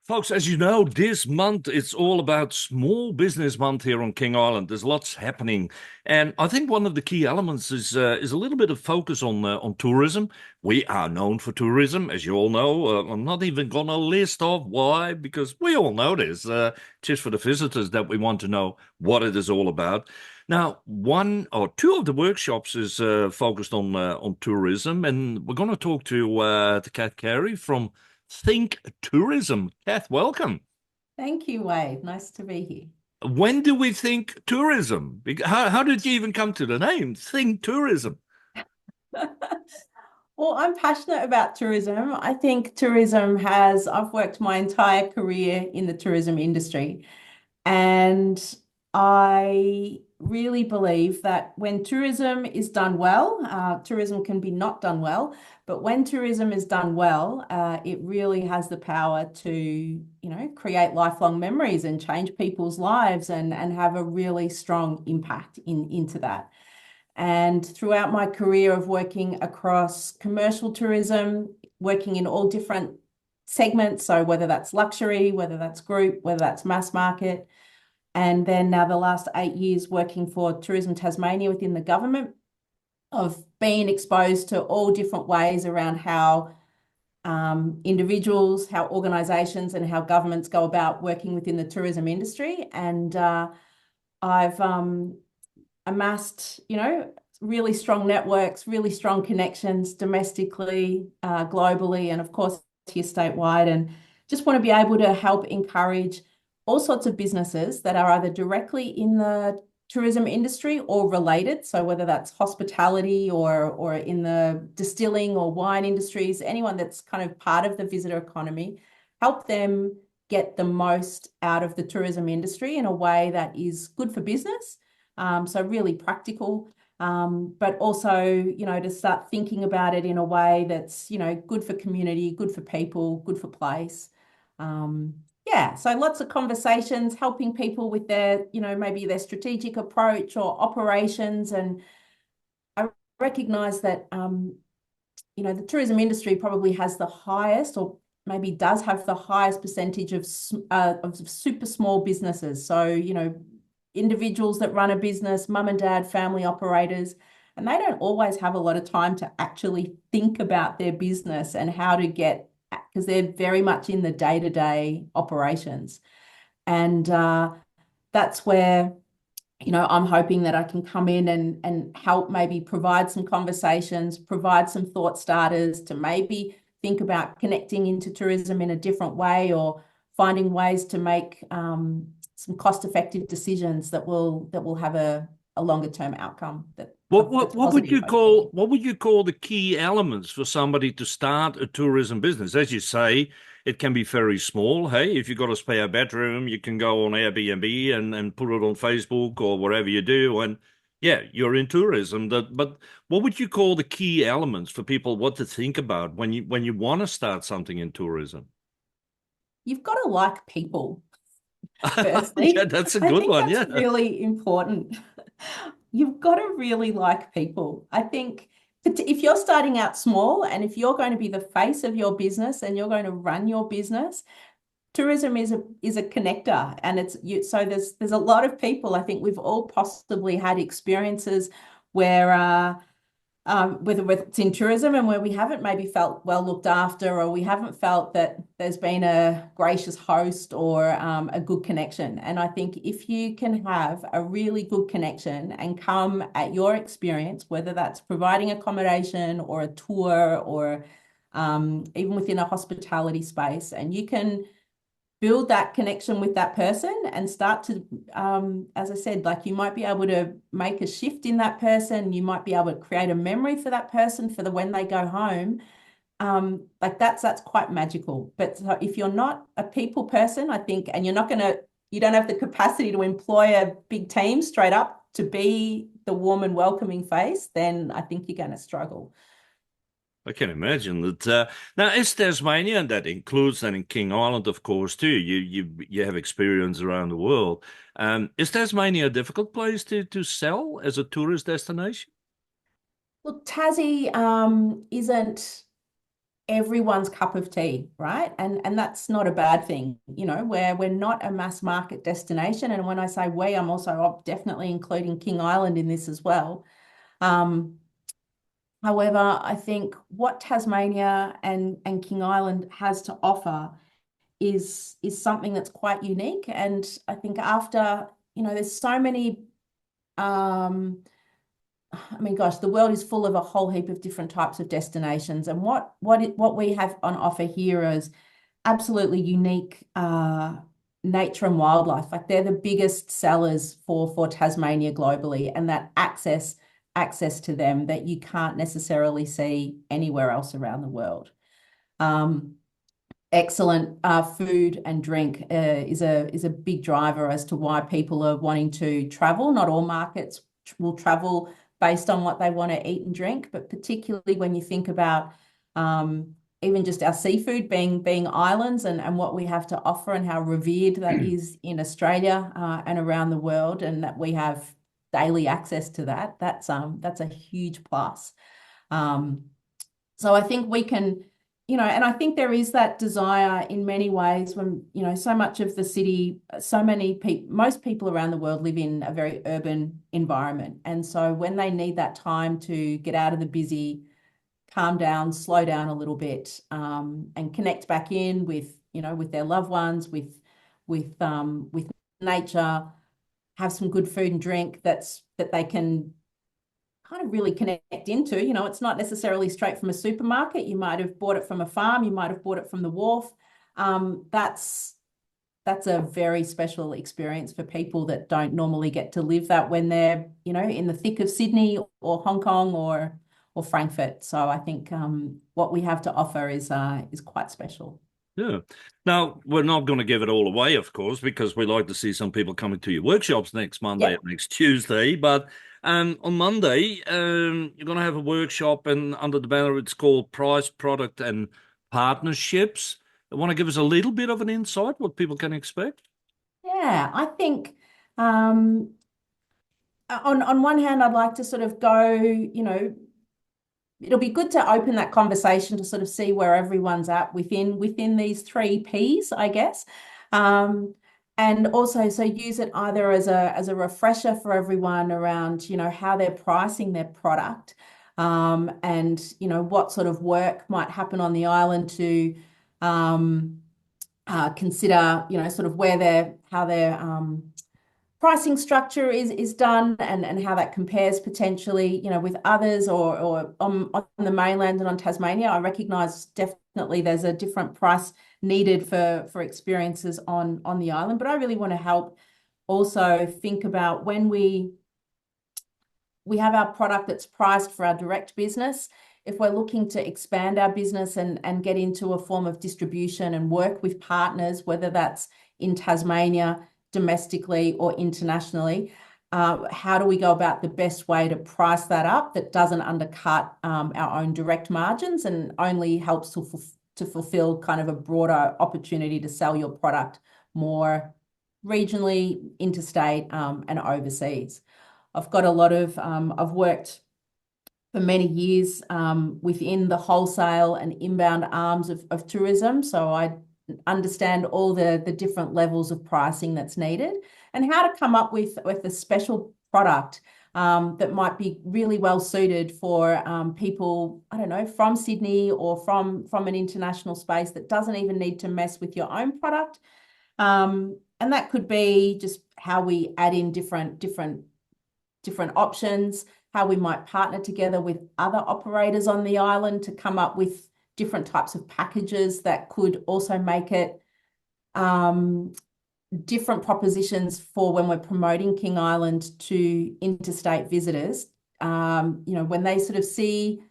Folks, as you know, this month it's all about Small Business Month here on King Island. There's lots happening, and I think one of the key elements is a little bit of focus on tourism. We are known for tourism, as you all know. I'm not even going to list off why, because we all know this. Just for the visitors that we want to know what it is all about. Now, one or two of the workshops is focused on tourism, and we're going to talk to Kat Carey from Think Tourism. Kath, welcome. Thank you, Wade. Nice to be here. When do we think tourism? How did you even come to the name? Think Tourism. Well, I'm passionate about tourism. I think I've worked my entire career in the tourism industry, and I really believe that when tourism is done well, tourism can be not done well, but when tourism is done well, it really has the power to, create lifelong memories and change people's lives and have a really strong impact into that. And throughout my career of working across commercial tourism, working in all different segments, so whether that's luxury, whether that's group, whether that's mass market, and then now the last 8 years working for Tourism Tasmania within the government, of being exposed to all different ways around how individuals, how organisations, and how governments go about working within the tourism industry. And I've amassed, really strong networks, really strong connections domestically, globally, and of course here statewide, and just want to be able to help encourage all sorts of businesses that are either directly in the tourism industry or related. So whether that's hospitality or in the distilling or wine industries, anyone that's kind of part of the visitor economy, help them get the most out of the tourism industry in a way that is good for business. So really practical, but also, to start thinking about it in a way that's, good for community, good for people, good for place. Yeah, so lots of conversations, helping people with their, maybe their strategic approach or operations. And I recognize that, the tourism industry probably has the highest, or maybe does have the highest percentage of super small businesses. So, individuals that run a business, mum and dad, family operators, and they don't always have a lot of time to actually think about their business and how to get, because they're very much in the day-to-day operations. And that's where, I'm hoping that I can come in and help maybe provide some conversations, provide some thought starters to maybe think about connecting into tourism in a different way, or finding ways to make some cost-effective decisions that will have a longer term outcome that's What would positive, you hopefully. call the key elements for somebody to start a tourism business? As you say, it can be very small. Hey, if you've got a spare bedroom, you can go on Airbnb and put it on Facebook or wherever you do, and yeah, you're in tourism. But what would you call the key elements for people what to think about when you want to start something in tourism? You've got to like people, Yeah, firstly. that's a I good think one. that's Yeah. really important. You've got to really like people. I think if you're starting out small and if you're going to be the face of your business and you're going to run your business, tourism is a connector, and so there's a lot of people. I think we've all possibly had experiences where whether it's in tourism and where we haven't maybe felt well looked after, or we haven't felt that there's been a gracious host or a good connection. And I think if you can have a really good connection and come at your experience, whether that's providing accommodation or a tour or even within a hospitality space, and you can build that connection with that person and start to, as I said, like you might be able to make a shift in that person. You might be able to create a memory for that person for the when they go home. Like that's quite magical. But so if you're not a people person, I think, and you don't have the capacity to employ a big team straight up to be the warm and welcoming face, then I think you're going to struggle. I can imagine that. Now, is Tasmania, and that includes then in King Island, of course, too. You have experience around the world. Is Tasmania a difficult place to sell as a tourist destination? Look, Tassie isn't. everyone's cup of tea, right? And that's not a bad thing, you know, where we're not a mass market destination. And when I say we, I'm also definitely including King Island in this as well. Um, However, I think what Tasmania and King Island has to offer is something that's quite unique. And I think after, you know, there's so many I mean, gosh, the world is full of a whole heap of different types of destinations, and what we have on offer here is absolutely unique nature and wildlife. Like they're the biggest sellers for Tasmania globally, and that access to them that you can't necessarily see anywhere else around the world. Um, Excellent food and drink is a big driver as to why people are wanting to travel. Not all markets will travel based on what they want to eat and drink, but particularly when you think about even just our seafood being islands and what we have to offer and how revered that is in Australia and around the world, and that we have daily access to that. That's a huge plus. Um, so I think we can, you know, and I think there is that desire in many ways when, you know, so much of the city, so many people, most people around the world live in a very urban environment. And so when they need that time to get out of the busy, calm down, slow down a little bit, and connect back in with, you know, with their loved ones, with nature, have some good food and drink that they can kind of really connect into. You know, it's not necessarily straight from a supermarket. You might have bought it from a farm. You might have bought it from the wharf. That's a very special experience for people that don't normally get to live that when they're, you know, in the thick of Sydney or Hong Kong or Frankfurt. So I think what we have to offer is quite special. Yeah. Now, we're not going to give it all away, of course, because we like to see some people coming to your workshops next Monday and Yep. next Tuesday. But on Monday, you're going to have a workshop, and under the banner, it's called Price, Product, and Partnerships. I want to give us a little bit of an insight what people can expect? Yeah, I think on one hand, I'd like to sort of go, you know, it'll be good to open that conversation to sort of see where everyone's at within these three P's, I guess. Um, and also so use it either as a refresher for everyone around, you know, how they're pricing their product, and you know what sort of work might happen on the island to consider, you know, sort of where they're how they're pricing structure is done and how that compares potentially, you know, with others or on the mainland and on Tasmania. I recognise definitely there's a different price needed for experiences on the island, but I really want to help also think about when we have our product that's priced for our direct business. If we're looking to expand our business and get into a form of distribution and work with partners, whether that's in Tasmania, domestically or internationally, how do we go about the best way to price that up that doesn't undercut our own direct margins and only helps to fulfill kind of a broader opportunity to sell your product more regionally, interstate, and overseas. I've got a lot of, I've worked for many years within the wholesale and inbound arms of tourism. So I understand all the different levels of pricing that's needed and how to come up with a special product that might be really well suited for people, I don't know, from Sydney or from an international space that doesn't even need to mess with your own product. And that could be just how we add in different options, how we might partner together with other operators on the island to come up with different types of packages that could also make it different propositions for when we're promoting King Island to interstate visitors. You know, when they sort of see,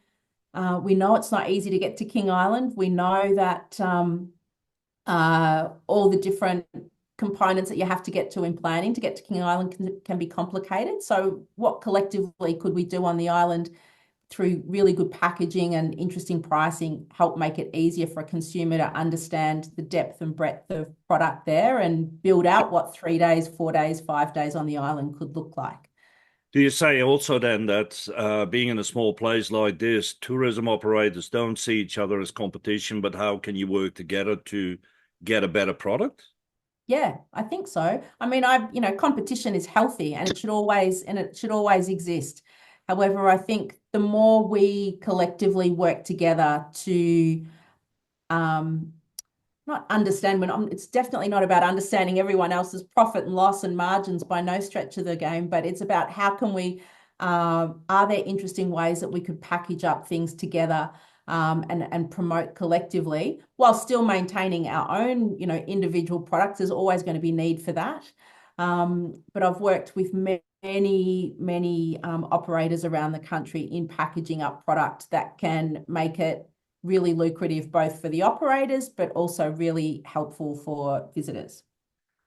we know it's not easy to get to King Island. We know that all the different components that you have to get to in planning to get to King Island can be complicated. So what collectively could we do on the island through really good packaging and interesting pricing help make it easier for a consumer to understand the depth and breadth of product there and build out what 3 days, 4 days, 5 days on the island could look like. Do you say also then that being in a small place like this, tourism operators don't see each other as competition, but how can you work together to get a better product? Yeah, I think so. I mean, competition is healthy and it should always exist. However, I think the more we collectively work together to um, not understand when it's definitely not about understanding everyone else's profit and loss and margins by no stretch of the game, but it's about how can we are there interesting ways that we could package up things together and promote collectively while still maintaining our own, individual products. There's always going to be need for that. But I've worked with many operators around the country in packaging up product that can make it really lucrative both for the operators, but also really helpful for visitors.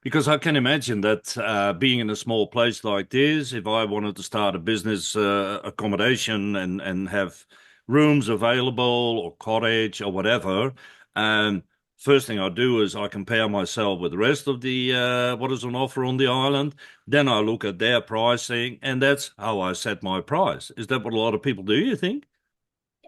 Because I can imagine that being in a small place like this, if I wanted to start a business accommodation and have rooms available or cottage or whatever, um, first thing I do is I compare myself with the rest of the what is on offer on the island. Then I look at their pricing, and that's how I set my price. Is that what a lot of people do, you think?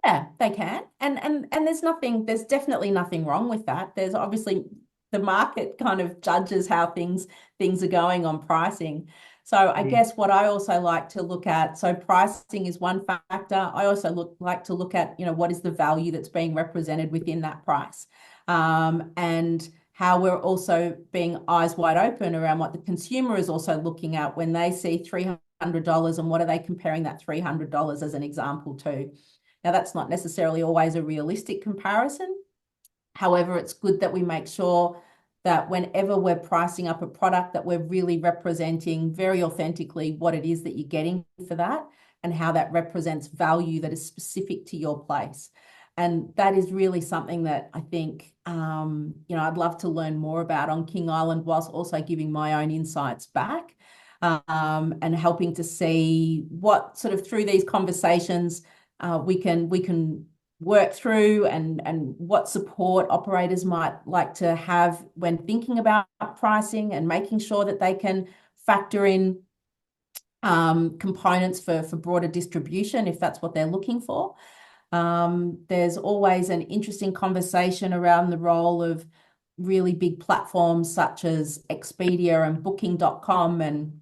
Yeah, they can. And there's definitely nothing wrong with that. There's obviously the market kind of judges how things are going on pricing. So I Mm. guess what I also like to look at, so pricing is one factor. I also like to look at, what is the value that's being represented within that price. And how we're also being eyes wide open around what the consumer is also looking at when they see $300 and what are they comparing that $300 as an example to. Now, that's not necessarily always a realistic comparison. However, it's good that we make sure that whenever we're pricing up a product, that we're really representing very authentically what it is that you're getting for that and how that represents value that is specific to your place. And that is really something that I think, I'd love to learn more about on King Island, whilst also giving my own insights back, and helping to see what sort of through these conversations we can work through and what support operators might like to have when thinking about pricing and making sure that they can factor in components for broader distribution if that's what they're looking for. There's always an interesting conversation around the role of really big platforms such as Expedia and Booking.com and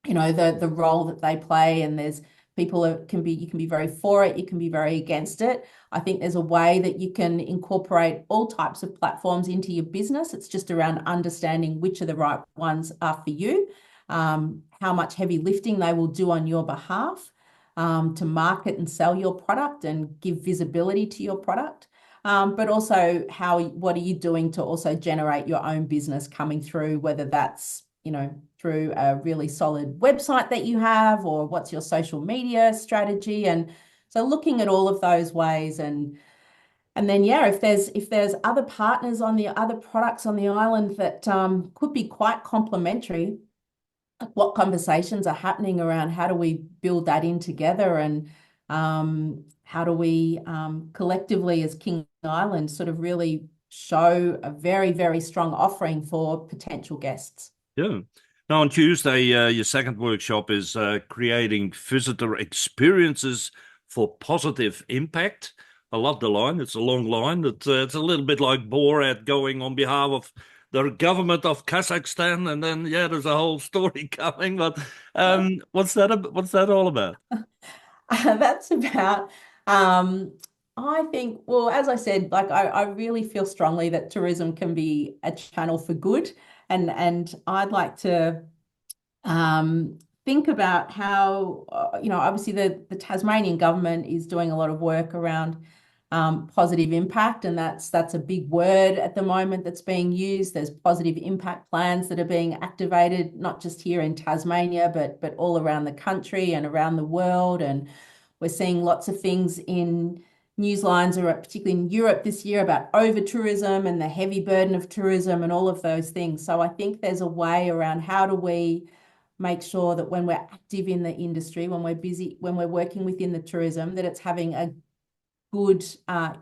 the role that they play. And there's people you can be very for it, you can be very against it. I think there's a way that you can incorporate all types of platforms into your business. It's just around understanding which of the right ones are for you, how much heavy lifting they will do on your behalf, to market and sell your product and give visibility to your product. But also what are you doing to also generate your own business coming through, whether that's, through a really solid website that you have, or what's your social media strategy. And so looking at all of those ways and then, yeah, if there's other partners on the other products on the island that could be quite complementary, what conversations are happening around how do we build that in together and how do we collectively as King Island sort of really show a very, very strong offering for potential guests. Yeah. Now on Tuesday, your second workshop is creating visitor experiences for positive impact. I love the line. It's a long line. It's a little bit like Borat going on behalf of the government of Kazakhstan, and then yeah, there's a whole story coming. But what's that all about? That's about, um, I think, well, as I said, like I really feel strongly that tourism can be a channel for good. And I'd like to think about how, obviously the Tasmanian government is doing a lot of work around positive impact, and that's a big word at the moment that's being used. There's positive impact plans that are being activated, not just here in Tasmania, but all around the country and around the world. And we're seeing lots of things in news lines, or particularly in Europe this year, about over tourism and the heavy burden of tourism and all of those things. So I think there's a way around how do we make sure that when we're active in the industry, when we're busy, when we're working within the tourism, that it's having a good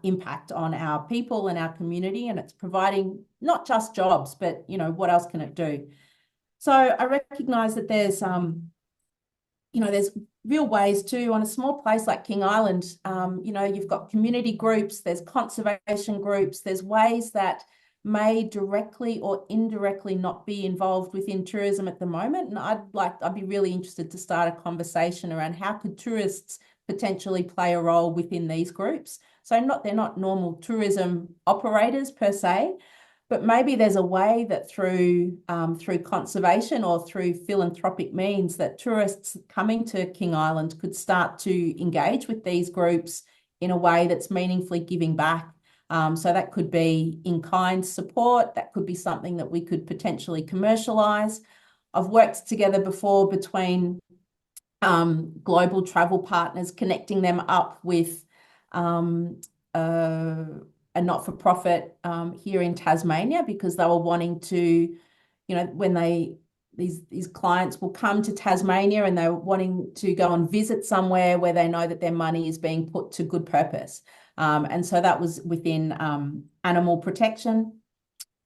impact on our people and our community, and it's providing not just jobs, but what else can it do? So I recognise that there's there's real ways too on a small place like King Island. You've got community groups, there's conservation groups, there's ways that may directly or indirectly not be involved within tourism at the moment. And I'd be really interested to start a conversation around how could tourists potentially play a role within these groups. So they're not normal tourism operators per se, but maybe there's a way that through conservation or through philanthropic means that tourists coming to King Island could start to engage with these groups in a way that's meaningfully giving back. So that could be in-kind support. That could be something that we could potentially commercialise. I've worked together before between global travel partners, connecting them up with a not-for-profit here in Tasmania, because they were wanting to, when these clients will come to Tasmania and they're wanting to go and visit somewhere where they know that their money is being put to good purpose. And so that was within animal protection,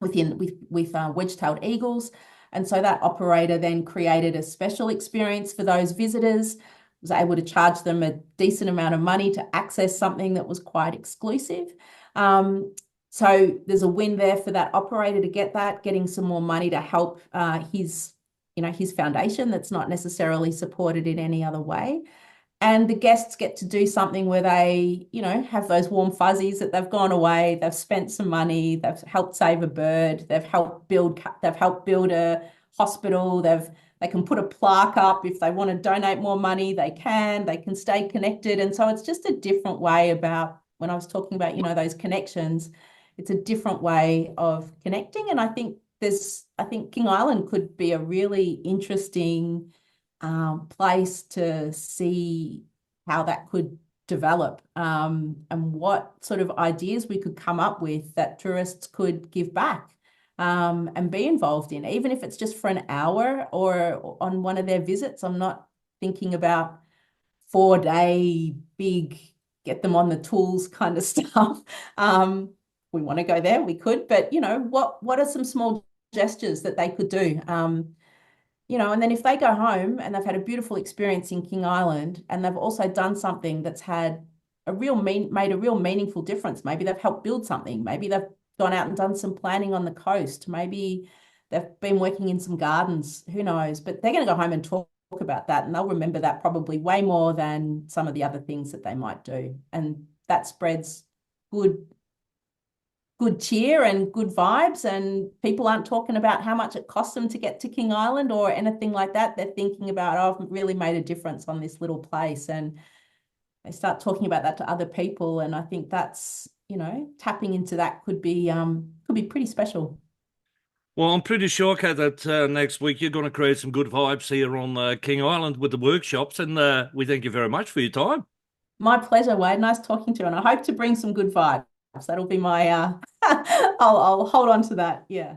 with wedge-tailed eagles. And so that operator then created a special experience for those visitors, was able to charge them a decent amount of money to access something that was quite exclusive. So there's a win there for that operator to getting some more money to help his foundation that's not necessarily supported in any other way. And the guests get to do something where they, have those warm fuzzies that they've gone away, they've spent some money, they've helped save a bird, they've helped build a hospital, they can put a plaque up. If they want to donate more money, they can stay connected. And so it's just a different way about, when I was talking about, those connections, it's a different way of connecting. And I think King Island could be a really interesting place to see how that could develop, and what sort of ideas we could come up with that tourists could give back, and be involved in, even if it's just for an hour or on one of their visits. I'm not thinking about 4-day big, get them on the tools kind of stuff. We want to go there, we could, but what are some small gestures that they could do? And then if they go home and they've had a beautiful experience in King Island, and they've also done something that's made a real meaningful difference. Maybe they've helped build something. Maybe they've gone out and done some planning on the coast. Maybe they've been working in some gardens, who knows? But they're going to go home and talk about that, and they'll remember that probably way more than some of the other things that they might do. And that spreads good cheer and good vibes, and people aren't talking about how much it costs them to get to King Island or anything like that. They're thinking about, oh, I've really made a difference on this little place, and they start talking about that to other people. And I think that's, tapping into that could be pretty special. Well, I'm pretty sure, Kat, that next week you're going to create some good vibes here on King Island with the workshops, and we thank you very much for your time. My pleasure, Wade. Nice talking to you, and I hope to bring some good vibes. That'll be my I'll hold on to that. Yeah.